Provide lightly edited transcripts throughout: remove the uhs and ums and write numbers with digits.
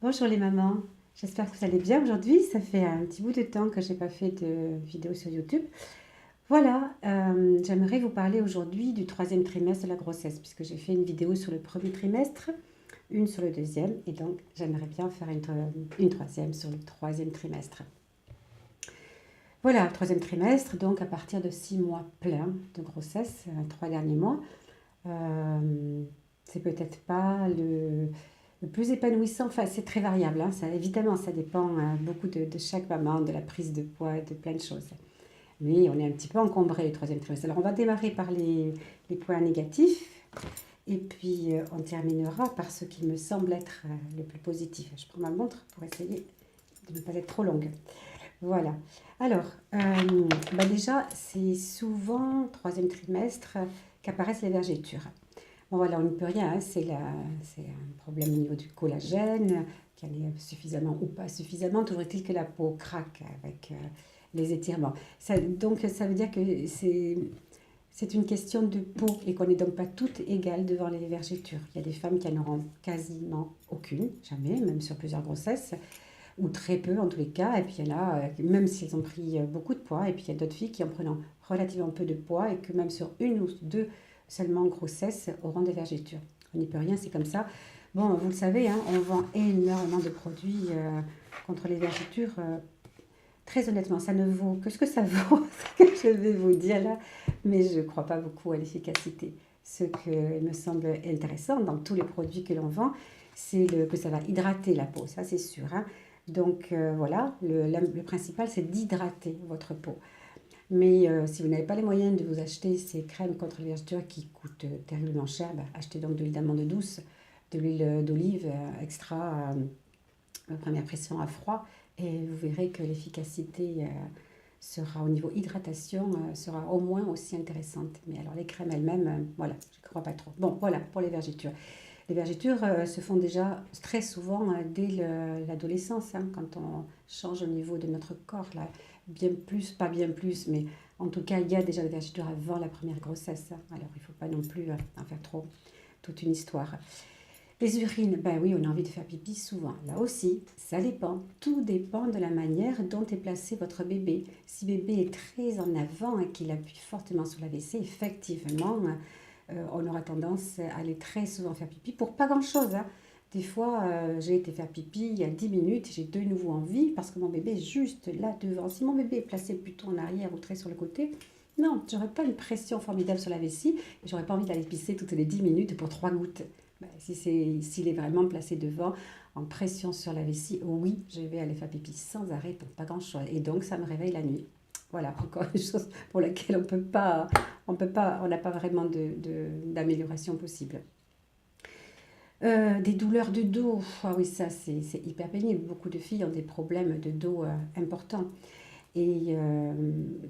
Bonjour les mamans, j'espère que vous allez bien aujourd'hui. Ça fait un petit bout de temps que je n'ai pas fait de vidéo sur YouTube. Voilà, j'aimerais vous parler aujourd'hui du troisième trimestre de la grossesse, puisque j'ai fait une vidéo sur le premier trimestre, une sur le deuxième, et donc j'aimerais bien faire une troisième sur le troisième trimestre. Voilà, troisième trimestre, donc à partir de 6 mois pleins de grossesse, 3 derniers mois. C'est peut-être pas le plus épanouissant, enfin c'est très variable, hein, ça, évidemment ça dépend beaucoup de chaque maman, de la prise de poids, de plein de choses. Mais on est un petit peu encombré le troisième trimestre. Alors on va démarrer par les points négatifs et puis on terminera par ce qui me semble être le plus positif. Je prends ma montre pour essayer de ne pas être trop longue. Voilà. Alors, déjà, c'est souvent troisième trimestre qu'apparaissent les vergetures. Bon voilà, on n'y peut rien, hein, c'est un problème au niveau du collagène, qu'il y en ait suffisamment ou pas suffisamment, toujours est-il que la peau craque avec les étirements. Donc ça veut dire que c'est une question de peau et qu'on n'est donc pas toutes égales devant les vergetures. Il y a des femmes qui en auront quasiment aucune, jamais, même sur plusieurs grossesses, ou très peu en tous les cas, et puis il y en a, même si elles ont pris beaucoup de poids, et puis il y a d'autres filles qui en prenant relativement peu de poids, et que même sur une ou deux seulement grossesses auront des vergetures. On n'y peut rien, c'est comme ça. Bon, vous le savez, hein, on vend énormément de produits contre les vergetures. Très honnêtement, ça ne vaut que ce que ça vaut, ce que je vais vous dire là, mais je ne crois pas beaucoup à l'efficacité. Ce qui me semble intéressant dans tous les produits que l'on vend, c'est que ça va hydrater la peau, ça c'est sûr, hein. Donc voilà, le principal c'est d'hydrater votre peau. Mais si vous n'avez pas les moyens de vous acheter ces crèmes contre les vergetures qui coûtent terriblement cher, achetez donc de l'huile d'amande douce, de l'huile d'olive extra première pression à froid et vous verrez que l'efficacité sera au niveau hydratation sera au moins aussi intéressante. Mais alors les crèmes elles-mêmes, voilà, je ne crois pas trop. Bon, voilà pour les vergetures. Les vergetures se font déjà très souvent dès l'adolescence, hein, quand on change au niveau de notre corps, là, bien plus, pas bien plus, mais en tout cas, il y a déjà des vergetures avant la première grossesse, hein. Alors, il ne faut pas non plus en faire trop, toute une histoire. Les urines, ben oui, on a envie de faire pipi souvent. Là aussi, ça dépend. Tout dépend de la manière dont est placé votre bébé. Si bébé est très en avant et qu'il appuie fortement sur la WC, effectivement, on aura tendance à aller très souvent faire pipi pour pas grand-chose, hein. Des fois, j'ai été faire pipi il y a 10 minutes, j'ai de nouveau envie parce que mon bébé est juste là devant. Si mon bébé est placé plutôt en arrière ou très sur le côté, non, j'aurais pas une pression formidable sur la vessie et j'aurais pas envie d'aller pisser toutes les 10 minutes pour 3 gouttes. Ben, s'il est vraiment placé devant, en pression sur la vessie, oui, je vais aller faire pipi sans arrêt pour pas grand-chose. Et donc, ça me réveille la nuit. Voilà, encore une chose pour laquelle on n'a pas vraiment d'amélioration possible. Des douleurs de dos, ah oui, ça c'est hyper pénible. Beaucoup de filles ont des problèmes de dos importants. Et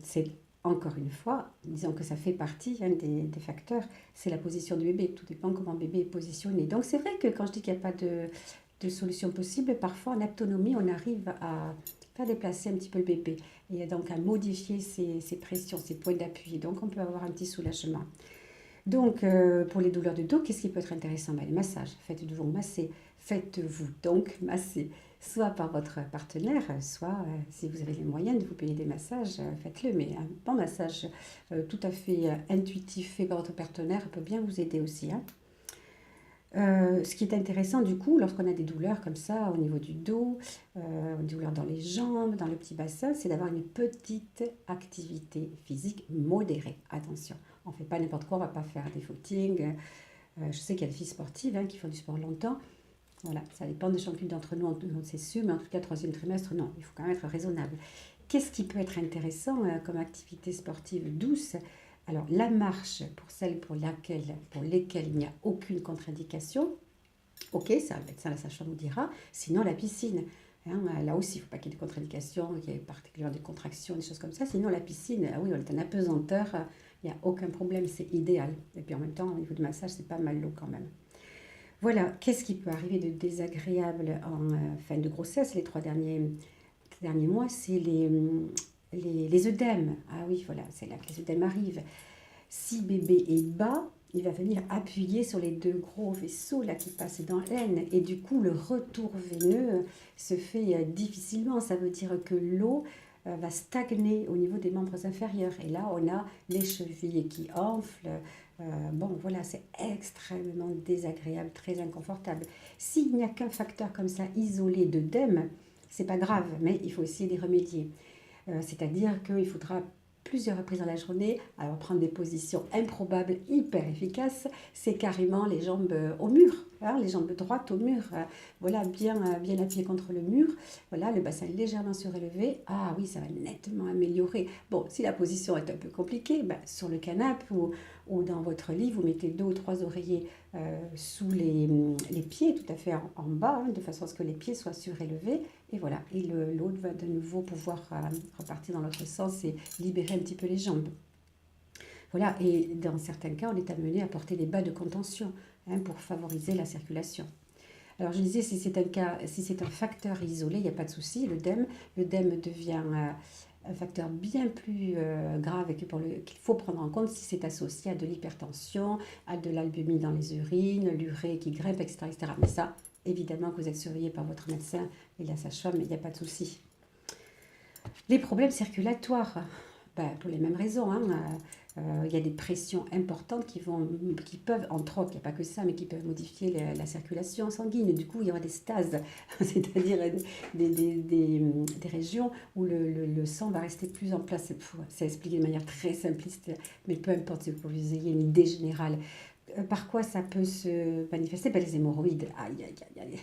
c'est encore une fois, disons que ça fait partie, hein, des facteurs, c'est la position du bébé. Tout dépend comment le bébé est positionné. Donc c'est vrai que quand je dis qu'il n'y a pas de solution possible, parfois en autonomie, on arrive à faire déplacer un petit peu le bébé. Et donc à modifier ses pressions, ses points d'appui. Donc on peut avoir un petit soulagement. Donc, pour les douleurs de dos, qu'est-ce qui peut être intéressant? Les massages. Faites-vous masser. Faites-vous donc masser, soit par votre partenaire, soit si vous avez les moyens de vous payer des massages, faites-le. Mais un bon massage tout à fait intuitif fait par votre partenaire peut bien vous aider aussi, hein. Ce qui est intéressant du coup, lorsqu'on a des douleurs comme ça au niveau du dos, douleurs dans les jambes, dans le petit bassin, c'est d'avoir une petite activité physique modérée. Attention, on ne fait pas n'importe quoi, on ne va pas faire des footings. Je sais qu'il y a des filles sportives, hein, qui font du sport longtemps. Voilà, ça dépend de chacune d'entre nous, c'est sûr, mais en tout cas, troisième trimestre, non, il faut quand même être raisonnable. Qu'est-ce qui peut être intéressant comme activité sportive douce? Alors, la marche, pour celles pour lesquelles il n'y a aucune contre-indication, ok, ça, le médecin, la sage-femme nous dira. Sinon, la piscine, hein, là aussi, il ne faut pas qu'il y ait de contre-indications, qu'il y ait particulièrement des contractions, des choses comme ça. Sinon, la piscine, ah oui, on est en apesanteur, il n'y a aucun problème, c'est idéal. Et puis en même temps, au niveau du massage, c'est pas mal l'eau quand même. Voilà, qu'est-ce qui peut arriver de désagréable en fin de grossesse, les 3 derniers mois, c'est les œdèmes. Ah oui, voilà, c'est là que les œdèmes arrivent. Si bébé est bas, il va venir appuyer sur les deux gros vaisseaux là qui passent dans l'aine. Et du coup, le retour veineux se fait difficilement. Ça veut dire que l'eau va stagner au niveau des membres inférieurs. Et là, on a les chevilles qui enflent. Bon, voilà, c'est extrêmement désagréable, très inconfortable. S'il n'y a qu'un facteur comme ça isolé d'œdème, c'est pas grave, mais il faut essayer d'y remédier. C'est-à-dire qu'il faudra plusieurs reprises dans la journée, alors prendre des positions improbables, hyper efficaces, c'est carrément les jambes au mur, hein, les jambes droites au mur, voilà, bien appuyées contre le mur, voilà, le bassin légèrement surélevé, ah oui, ça va nettement améliorer. Bon, si la position est un peu compliquée, ben, sur le canapé ou dans votre lit, vous mettez 2 ou 3 oreillers sous les pieds, tout à fait en bas, hein, de façon à ce que les pieds soient surélevés. Et voilà, et l'autre va de nouveau pouvoir repartir dans l'autre sens et libérer un petit peu les jambes. Voilà, et dans certains cas, on est amené à porter des bas de contention hein, pour favoriser la circulation. Alors je disais, si c'est un facteur isolé, il n'y a pas de souci, l'œdème devient un facteur bien plus grave qu'il faut prendre en compte si c'est associé à de l'hypertension, à de l'albumine dans les urines, l'urée qui grimpe, etc., etc. Mais ça, évidemment que vous êtes surveillé par votre médecin et la sage-femme, il n'y a pas de souci. Les problèmes circulatoires, ben, pour les mêmes raisons, hein, il y a des pressions importantes qui peuvent, entre autres, il n'y a pas que ça, mais qui peuvent modifier la circulation sanguine. Et du coup, il y aura des stases, c'est-à-dire des régions où le sang va rester plus en place. C'est expliqué de manière très simpliste, mais peu importe si vous ayez une idée générale. Par quoi ça peut se manifester? Ben, les hémorroïdes, aïe, aïe, aïe, aïe,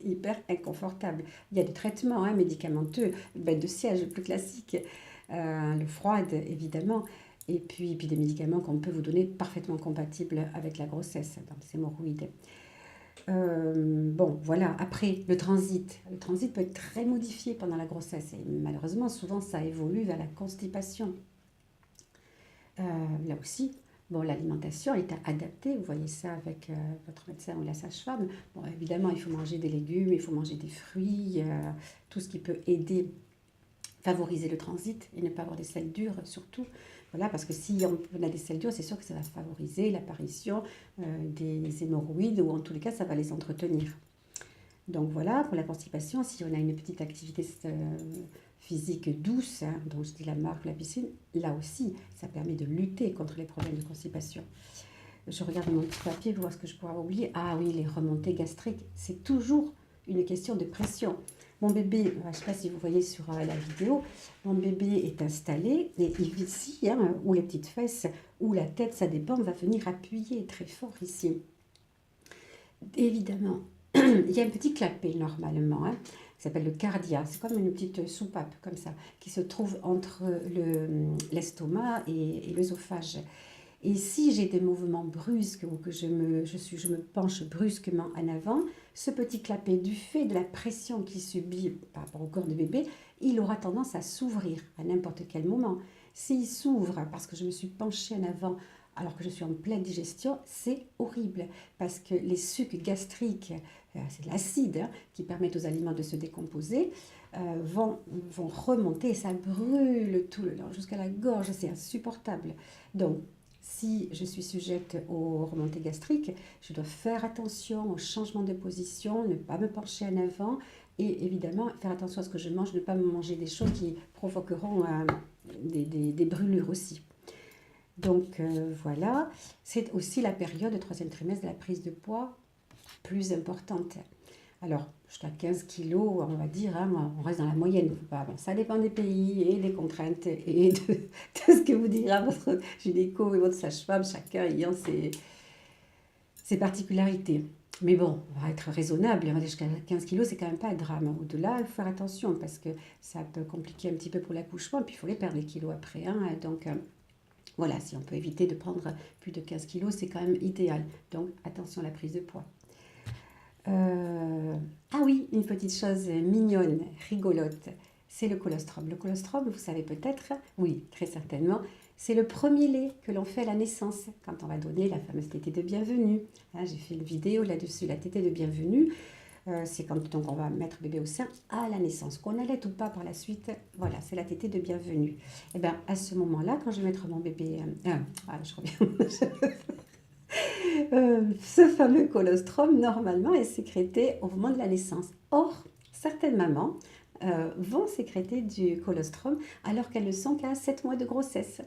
hyper inconfortable. Il y a des traitements hein, médicamenteux, ben, de siège plus classique, le froid évidemment, et puis des médicaments qu'on peut vous donner parfaitement compatibles avec la grossesse, dans les hémorroïdes. Bon, voilà. Après, le transit. Le transit peut être très modifié pendant la grossesse, et malheureusement, souvent, ça évolue vers la constipation. Là aussi, bon, l'alimentation est adaptée, vous voyez ça avec votre médecin ou la sage-femme. Bon, évidemment, il faut manger des légumes, il faut manger des fruits, tout ce qui peut aider, favoriser le transit et ne pas avoir des selles dures surtout. Voilà, parce que si on a des selles dures, c'est sûr que ça va favoriser l'apparition des hémorroïdes ou en tous les cas, ça va les entretenir. Donc voilà, pour la constipation, si on a une petite activité physique douce, hein, dont je dis la marque, la piscine, là aussi, ça permet de lutter contre les problèmes de constipation. Je regarde mon petit papier pour voir ce que je pourrais oublier. Ah oui, les remontées gastriques, c'est toujours une question de pression. Mon bébé, je ne sais pas si vous voyez sur la vidéo, mon bébé est installé et ici, hein, ou les petites fesses, ou la tête, ça dépend, va venir appuyer très fort ici. Évidemment, il y a un petit clapet normalement, hein, qui s'appelle le cardia. C'est comme une petite soupape comme ça, qui se trouve entre l'estomac et l'œsophage. Et si j'ai des mouvements brusques ou que je me penche brusquement en avant, ce petit clapet, du fait de la pression qu'il subit par rapport au corps de bébé, il aura tendance à s'ouvrir à n'importe quel moment. S'il s'ouvre parce que je me suis penchée en avant alors que je suis en pleine digestion, c'est horrible parce que les sucs gastriques, c'est de l'acide hein, qui permet aux aliments de se décomposer, vont remonter et ça brûle tout le long jusqu'à la gorge, c'est insupportable. Donc, si je suis sujette aux remontées gastriques, je dois faire attention au changement de position, ne pas me pencher en avant et évidemment faire attention à ce que je mange, ne pas me manger des choses qui provoqueront des brûlures aussi. Donc voilà, c'est aussi la période du troisième trimestre de la prise de poids plus importante. Alors, jusqu'à 15 kilos, on va dire, hein, on reste dans la moyenne. Bon, ça dépend des pays et des contraintes et de ce que vous dira votre gynéco et votre sage-femme, chacun ayant ses particularités. Mais bon, on va être raisonnable, jusqu'à 15 kilos, c'est quand même pas un drame. Au-delà, il faut faire attention parce que ça peut compliquer un petit peu pour l'accouchement, puis il faut les perdre les kilos après. Hein, donc, voilà, si on peut éviter de prendre plus de 15 kilos, c'est quand même idéal. Donc, attention à la prise de poids. Ah oui, une petite chose mignonne, rigolote, c'est le colostrum. Le colostrum, vous savez peut-être, oui, très certainement, c'est le premier lait que l'on fait à la naissance, quand on va donner la fameuse tétée de bienvenue. Hein, j'ai fait une vidéo là-dessus, la tétée de bienvenue. C'est quand donc, on va mettre bébé au sein à la naissance. Qu'on allaite ou pas par la suite, voilà, c'est la tétée de bienvenue. Et bien, à ce moment-là, quand je vais mettre mon bébé... je reviens. Ce fameux colostrum, normalement, est sécrété au moment de la naissance. Or, certaines mamans vont sécréter du colostrum alors qu'elles ne sont qu'à 7 mois de grossesse.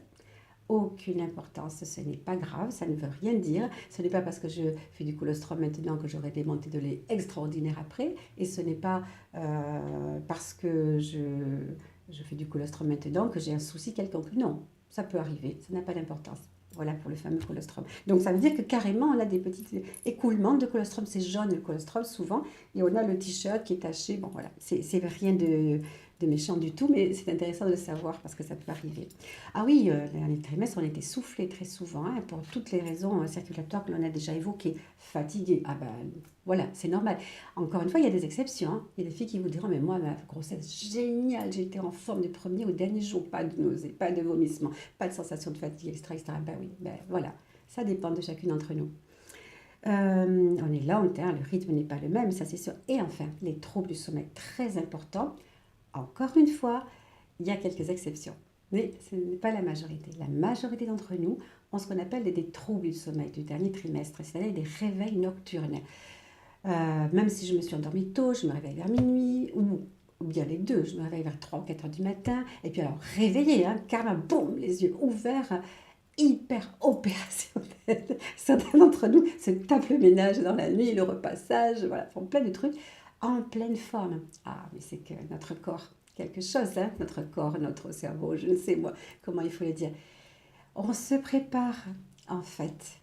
Aucune importance, ce n'est pas grave, ça ne veut rien dire. Ce n'est pas parce que je fais du colostrum maintenant que j'aurai des montées de lait extraordinaires après. Et ce n'est pas parce que je fais du colostrum maintenant que j'ai un souci quelconque. Non, ça peut arriver, ça n'a pas d'importance. Voilà pour le fameux colostrum. Donc ça veut dire que carrément on a des petits écoulements de colostrum. C'est jaune le colostrum souvent. Et on a le t-shirt qui est taché. Bon voilà, c'est rien de méchant du tout, mais c'est intéressant de le savoir parce que ça peut arriver. Ah oui, le dernier trimestre, on était soufflé très souvent hein, pour toutes les raisons circulatoires que l'on a déjà évoquées. Fatigué, ah ben voilà, c'est normal. Encore une fois, il y a des exceptions. Hein. Il y a des filles qui vous diront, mais moi, ma grossesse, géniale, j'étais en forme du premier au dernier jour, pas de nausées, pas de vomissements, pas de sensation de fatigue, etc. Ben oui, ben voilà, ça dépend de chacune d'entre nous. On est lente, hein, le rythme n'est pas le même, ça c'est sûr. Et enfin, les troubles du sommeil, très importants. Encore une fois, il y a quelques exceptions, mais ce n'est pas la majorité. La majorité d'entre nous ont ce qu'on appelle des troubles du sommeil du dernier trimestre, c'est-à-dire des réveils nocturnes. Même si je me suis endormie tôt, je me réveille vers minuit, ou bien les deux, je me réveille vers 3 ou 4 heures du matin, et puis alors réveillée, hein, carrément, boum, les yeux ouverts, hyper opérationnel. Certains d'entre nous se tapent le ménage dans la nuit, le repassage, voilà, font plein de trucs en pleine forme. Ah, mais c'est que notre corps, quelque chose, hein, notre corps, notre cerveau, je ne sais moi comment il faut le dire. On se prépare en fait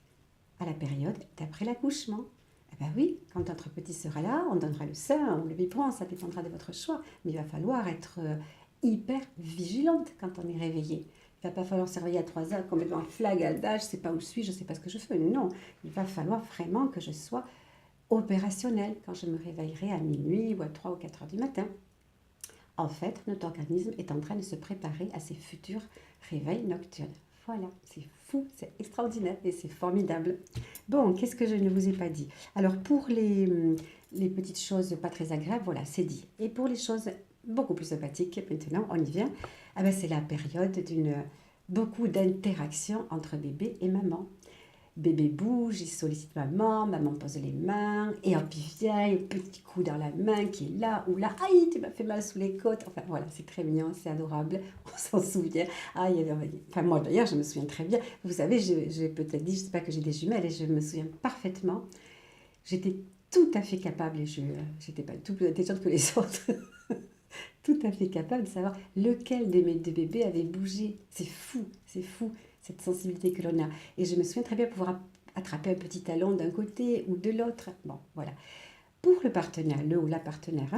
à la période d'après l'accouchement. Eh ben oui, quand notre petit sera là, on donnera le sein, on le biberon, ça dépendra de votre choix. Mais il va falloir être hyper vigilante quand on est réveillé. Il ne va pas falloir se réveiller à 3 heures complètement flagaldage, je ne sais pas où je suis, je ne sais pas ce que je fais. Non, il va falloir vraiment que je sois opérationnelle quand je me réveillerai à minuit ou à 3 ou 4 heures du matin. En fait, notre organisme est en train de se préparer à ses futurs réveils nocturnes. Voilà, c'est fou, c'est extraordinaire et c'est formidable. Bon, qu'est-ce que je ne vous ai pas dit? Alors, pour les petites choses pas très agréables, voilà, c'est dit. Et pour les choses beaucoup plus sympathiques, maintenant, on y vient. Ah ben, c'est la période d'une beaucoup d'interactions entre bébé et maman. Bébé bouge, il sollicite maman, maman pose les mains, et hop, il vient, un petit coup dans la main qui est là ou là. Aïe, tu m'as fait mal sous les côtes. Enfin voilà, c'est très mignon, c'est adorable, on s'en souvient. Aïe, enfin moi d'ailleurs, je me souviens très bien. Vous savez, j'ai peut-être dit, je ne sais pas que j'ai des jumelles, et je me souviens parfaitement. J'étais tout à fait capable, et je n'étais pas tout plus intelligente que les autres, tout à fait capable de savoir lequel de mes deux bébés avait bougé. C'est fou, cette sensibilité que l'on a. Et je me souviens très bien pouvoir attraper un petit talon d'un côté ou de l'autre. Bon, voilà. Pour le partenaire, le ou la partenaire,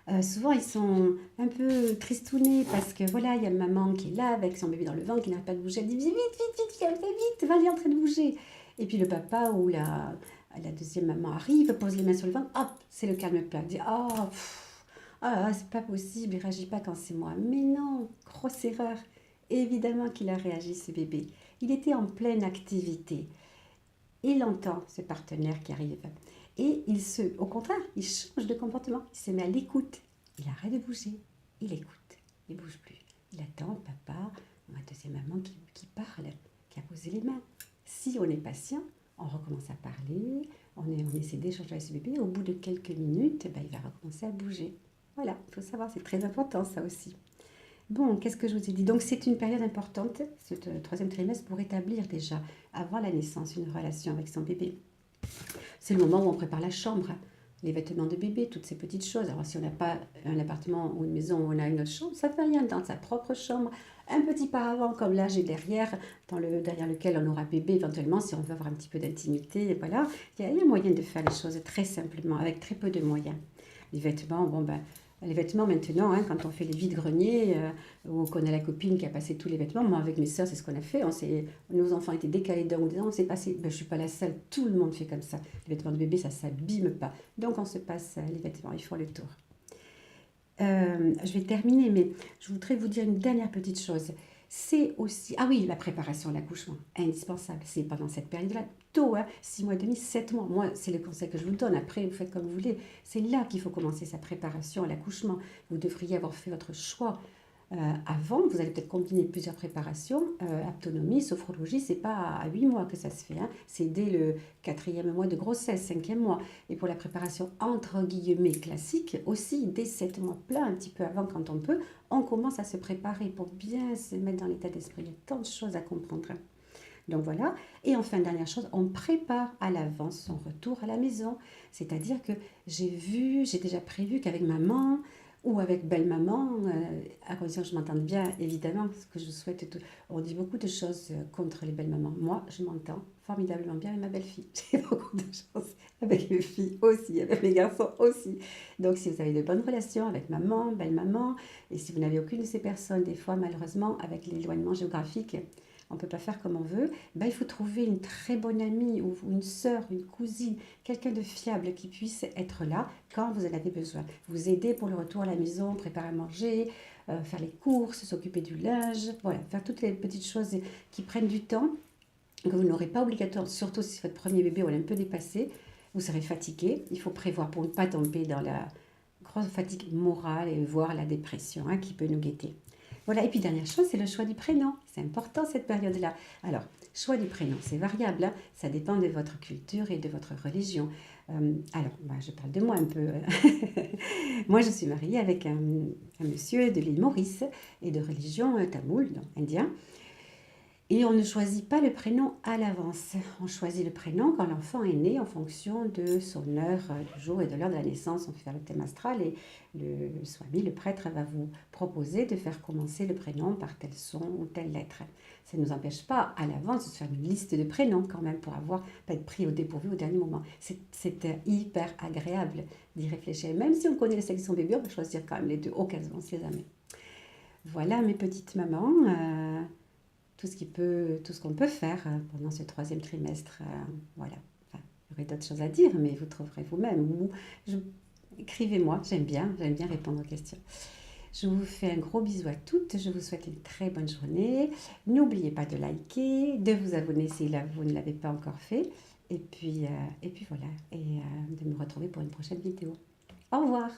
hein, souvent ils sont un peu tristounés parce que voilà, il y a maman qui est là avec son bébé dans le ventre qui n'arrête pas de bouger. Elle dit vite, vite, vite, vite, va, il est en train de bouger. Et puis le papa ou la deuxième maman arrive, pose les mains sur le ventre, hop, c'est le calme plat. Elle dit c'est pas possible, il réagit pas quand c'est moi. Mais non, grosse erreur. Évidemment qu'il a réagi, ce bébé. Il était en pleine activité. Il entend ce partenaire qui arrive. Et au contraire, il change de comportement. Il se met à l'écoute. Il arrête de bouger. Il écoute. Il ne bouge plus. Il attend papa ou ma deuxième maman qui parle, qui a posé les mains. Si on est patient, on recommence à parler, on essaie d'échanger avec ce bébé. Au bout de quelques minutes, il va recommencer à bouger. Voilà, il faut savoir, c'est très important ça aussi. Bon, qu'est-ce que je vous ai dit? Donc, c'est une période importante, ce troisième trimestre, pour établir déjà, avant la naissance, une relation avec son bébé. C'est le moment où on prépare la chambre, les vêtements de bébé, toutes ces petites choses. Alors, si on n'a pas un appartement ou une maison où on a une autre chambre, ça ne fait rien, dans sa propre chambre. Un petit paravent comme là, j'ai derrière, derrière lequel on aura bébé éventuellement, si on veut avoir un petit peu d'intimité. Voilà, il y a moyen de faire les choses très simplement, avec très peu de moyens. Les vêtements, les vêtements maintenant, hein, quand on fait les vides-greniers, ou qu'on a la copine qui a passé tous les vêtements, moi avec mes sœurs, c'est ce qu'on a fait. Nos enfants étaient décalés d'un ou deux ans, on s'est passé, je ne suis pas la seule, tout le monde fait comme ça. Les vêtements de bébé, ça ne s'abîme pas. Donc on se passe les vêtements, ils font le tour. Je vais terminer, mais je voudrais vous dire une dernière petite chose. C'est aussi, la préparation à l'accouchement, indispensable. C'est pendant cette période-là, tôt, 6 mois et demi, 7 mois. Moi, c'est le conseil que je vous donne. Après, vous faites comme vous voulez. C'est là qu'il faut commencer sa préparation à l'accouchement. Vous devriez avoir fait votre choix avant, vous allez peut-être combiner plusieurs préparations. Autonomie, sophrologie, c'est pas à 8 mois que ça se fait, hein. C'est dès le 4e mois de grossesse, 5e mois. Et pour la préparation entre guillemets classique, aussi dès 7 mois plein, un petit peu avant quand on peut, on commence à se préparer pour bien se mettre dans l'état d'esprit. Il y a tant de choses à comprendre. Donc voilà. Et enfin, dernière chose, on prépare à l'avance son retour à la maison. C'est-à-dire que j'ai déjà prévu qu'avec maman ou avec belle-maman, à condition que je m'entende bien, évidemment, parce que je souhaite tout. On dit beaucoup de choses contre les belles-mamans. Moi, je m'entends formidablement bien avec ma belle-fille. J'ai beaucoup de choses avec mes filles aussi, avec mes garçons aussi. Donc, si vous avez de bonnes relations avec maman, belle-maman, et si vous n'avez aucune de ces personnes, des fois, malheureusement, avec l'éloignement géographique, on ne peut pas faire comme on veut, ben, il faut trouver une très bonne amie ou une sœur, une cousine, quelqu'un de fiable qui puisse être là quand vous en avez besoin. Vous aider pour le retour à la maison, préparer à manger, faire les courses, s'occuper du linge, voilà, faire toutes les petites choses qui prennent du temps, que vous n'aurez pas obligatoirement, surtout si votre premier bébé est un peu dépassé, vous serez fatigué. Il faut prévoir pour ne pas tomber dans la grosse fatigue morale et voire la dépression qui peut nous guetter. Voilà, et puis dernière chose, c'est le choix du prénom. C'est important cette période-là. Alors, choix du prénom, c'est variable, hein. Ça dépend de votre culture et de votre religion. Je parle de moi un peu. Moi, je suis mariée avec un monsieur de l'île Maurice et de religion tamoule, donc indien. Et on ne choisit pas le prénom à l'avance. On choisit le prénom quand l'enfant est né en fonction de son heure du jour et de l'heure de la naissance. On fait faire le thème astral et le swami, le prêtre, va vous proposer de faire commencer le prénom par tel son ou telle lettre. Ça ne nous empêche pas à l'avance de se faire une liste de prénoms quand même pour pas être pris au dépourvu au dernier moment. C'est hyper agréable d'y réfléchir. Même si on connaît le sexe de son bébé, on va choisir quand même les deux au cas où on ne sait jamais. Voilà mes petites mamans. Tout ce qu'on peut faire pendant ce 3e trimestre. Voilà. Enfin, il y aurait d'autres choses à dire, mais vous trouverez vous-même. Écrivez-moi, j'aime bien répondre aux questions. Je vous fais un gros bisou à toutes, je vous souhaite une très bonne journée. N'oubliez pas de liker, de vous abonner si vous ne l'avez pas encore fait. Et puis voilà, de me retrouver pour une prochaine vidéo. Au revoir!